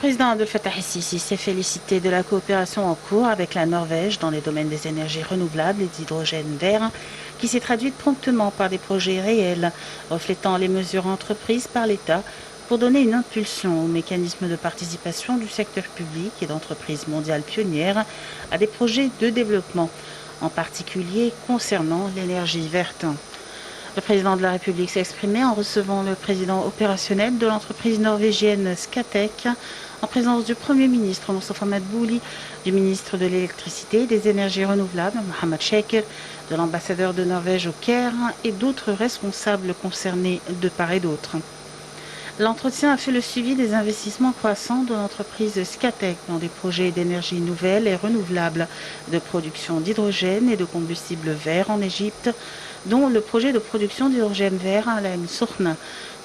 président Abdel Fattah el-Sisi s'est félicité de la coopération en cours avec la Norvège dans les domaines des énergies renouvelables et d'hydrogène vert, qui s'est traduite promptement par des projets réels, reflétant les mesures entreprises par l'État pour donner une impulsion au mécanisme de participation du secteur public et d'entreprises mondiales pionnières à des projets de développement, en particulier concernant l'énergie verte. Le président de la République s'est exprimé en recevant le président opérationnel de l'entreprise norvégienne Scatec, en présence du Premier ministre Mustafa Madbouli, du ministre de l'Électricité et des Énergies renouvelables Mohamed Sheikh, de l'ambassadeur de Norvège au Caire et d'autres responsables concernés de part et d'autre. L'entretien a fait le suivi des investissements croissants de l'entreprise Scatec dans des projets d'énergie nouvelle et renouvelable, de production d'hydrogène et de combustible vert en Égypte, dont le projet de production d'hydrogène vert à Al Sokhna,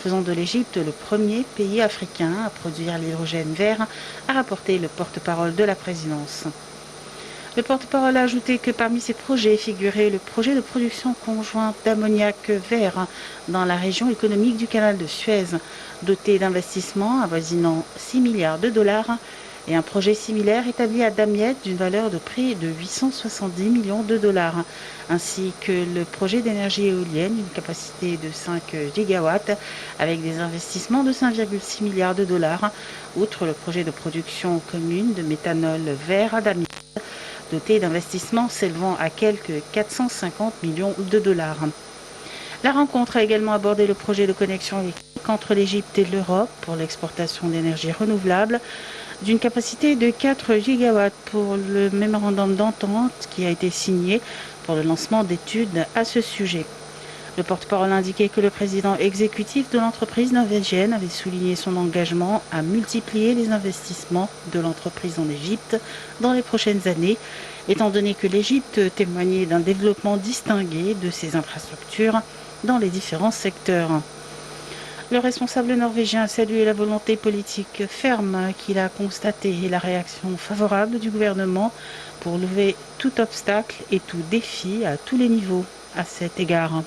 faisant de l'Égypte le premier pays africain à produire l'hydrogène vert, a rapporté le porte-parole de la présidence. Le porte-parole a ajouté que parmi ces projets figurait le projet de production conjointe d'ammoniac vert dans la région économique du canal de Suez, doté d'investissements avoisinant 6 milliards de dollars, et un projet similaire établi à Damiette d'une valeur de près de 870 millions de dollars, ainsi que le projet d'énergie éolienne d'une capacité de 5 gigawatts avec des investissements de 5,6 milliards de dollars, outre le projet de production commune de méthanol vert à Damiette, doté d'investissements s'élevant à quelques 450 millions de dollars. La rencontre a également abordé le projet de connexion électrique entre l'Égypte et l'Europe pour l'exportation d'énergie renouvelable d'une capacité de 4 gigawatts pour le mémorandum d'entente qui a été signé pour le lancement d'études à ce sujet. Le porte-parole a indiqué que le président exécutif de l'entreprise norvégienne avait souligné son engagement à multiplier les investissements de l'entreprise en Égypte dans les prochaines années, étant donné que l'Égypte témoignait d'un développement distingué de ses infrastructures dans les différents secteurs. Le responsable norvégien a salué la volonté politique ferme qu'il a constatée et la réaction favorable du gouvernement pour lever tout obstacle et tout défi à tous les niveaux à cet égard.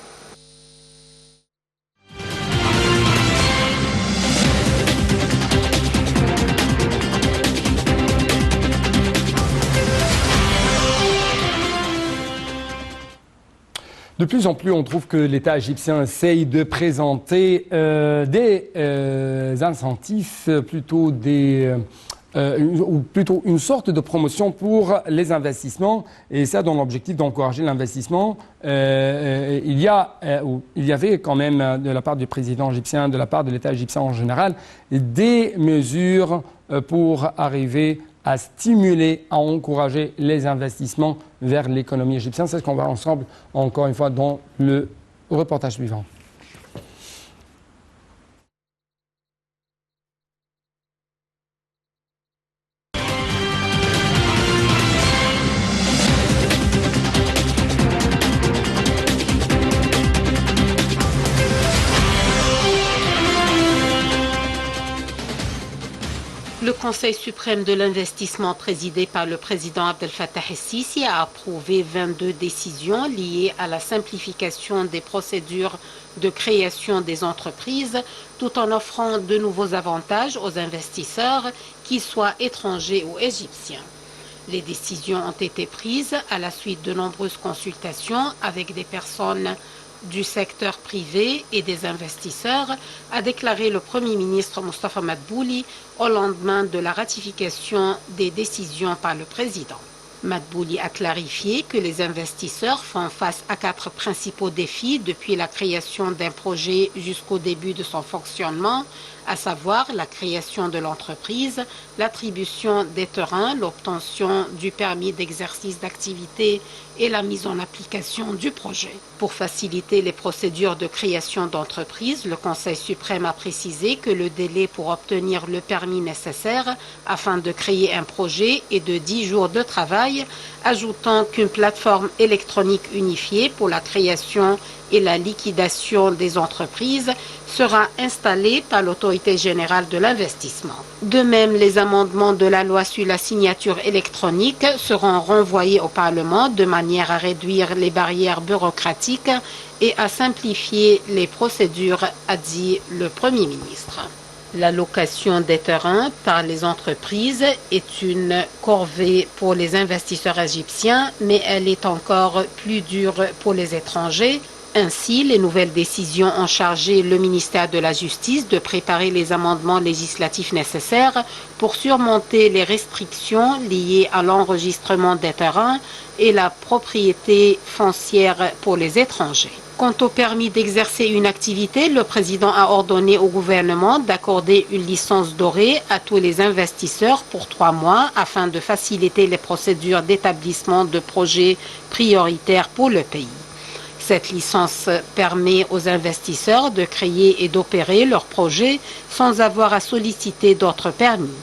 De plus en plus, on trouve que l'État égyptien essaye de présenter des incentives, plutôt une sorte de promotion pour les investissements, et ça dans l'objectif d'encourager l'investissement. Il y avait quand même de la part du président égyptien, de la part de l'État égyptien en général, des mesures pour arriver à stimuler, à encourager les investissements vers l'économie égyptienne. C'est ce qu'on va ensemble, encore une fois, dans le reportage suivant. Le Conseil suprême de l'investissement présidé par le président Abdel Fattah el-Sisi a approuvé 22 décisions liées à la simplification des procédures de création des entreprises, tout en offrant de nouveaux avantages aux investisseurs, qu'ils soient étrangers ou égyptiens. Les décisions ont été prises à la suite de nombreuses consultations avec des personnes du secteur privé et des investisseurs, a déclaré le Premier ministre Mustafa Madbouli au lendemain de la ratification des décisions par le président. Madbouli a clarifié que les investisseurs font face à 4 principaux défis depuis la création d'un projet jusqu'au début de son fonctionnement, à savoir la création de l'entreprise, l'attribution des terrains, l'obtention du permis d'exercice d'activité et la mise en application du projet. Pour faciliter les procédures de création d'entreprise, le Conseil suprême a précisé que le délai pour obtenir le permis nécessaire afin de créer un projet est de 10 jours de travail, ajoutant qu'une plateforme électronique unifiée pour la création et la liquidation des entreprises sera installée par l'Autorité générale de l'investissement. De même, les amendements de la loi sur la signature électronique seront renvoyés au Parlement de manière à réduire les barrières bureaucratiques et à simplifier les procédures, a dit le Premier ministre. La location des terrains par les entreprises est une corvée pour les investisseurs égyptiens, mais elle est encore plus dure pour les étrangers. Ainsi, les nouvelles décisions ont chargé le ministère de la Justice de préparer les amendements législatifs nécessaires pour surmonter les restrictions liées à l'enregistrement des terrains et la propriété foncière pour les étrangers. Quant au permis d'exercer une activité, le président a ordonné au gouvernement d'accorder une licence dorée à tous les investisseurs pour 3 mois afin de faciliter les procédures d'établissement de projets prioritaires pour le pays. Cette licence permet aux investisseurs de créer et d'opérer leurs projets sans avoir à solliciter d'autres permis.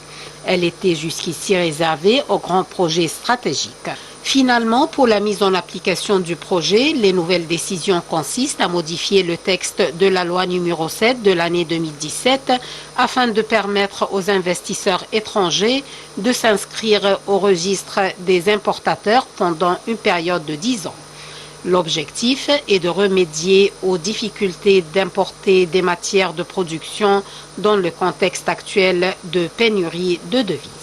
Elle était jusqu'ici réservée aux grands projets stratégiques. Finalement, pour la mise en application du projet, les nouvelles décisions consistent à modifier le texte de la loi numéro 7 de l'année 2017 afin de permettre aux investisseurs étrangers de s'inscrire au registre des importateurs pendant une période de 10 ans. L'objectif est de remédier aux difficultés d'importer des matières de production dans le contexte actuel de pénurie de devises.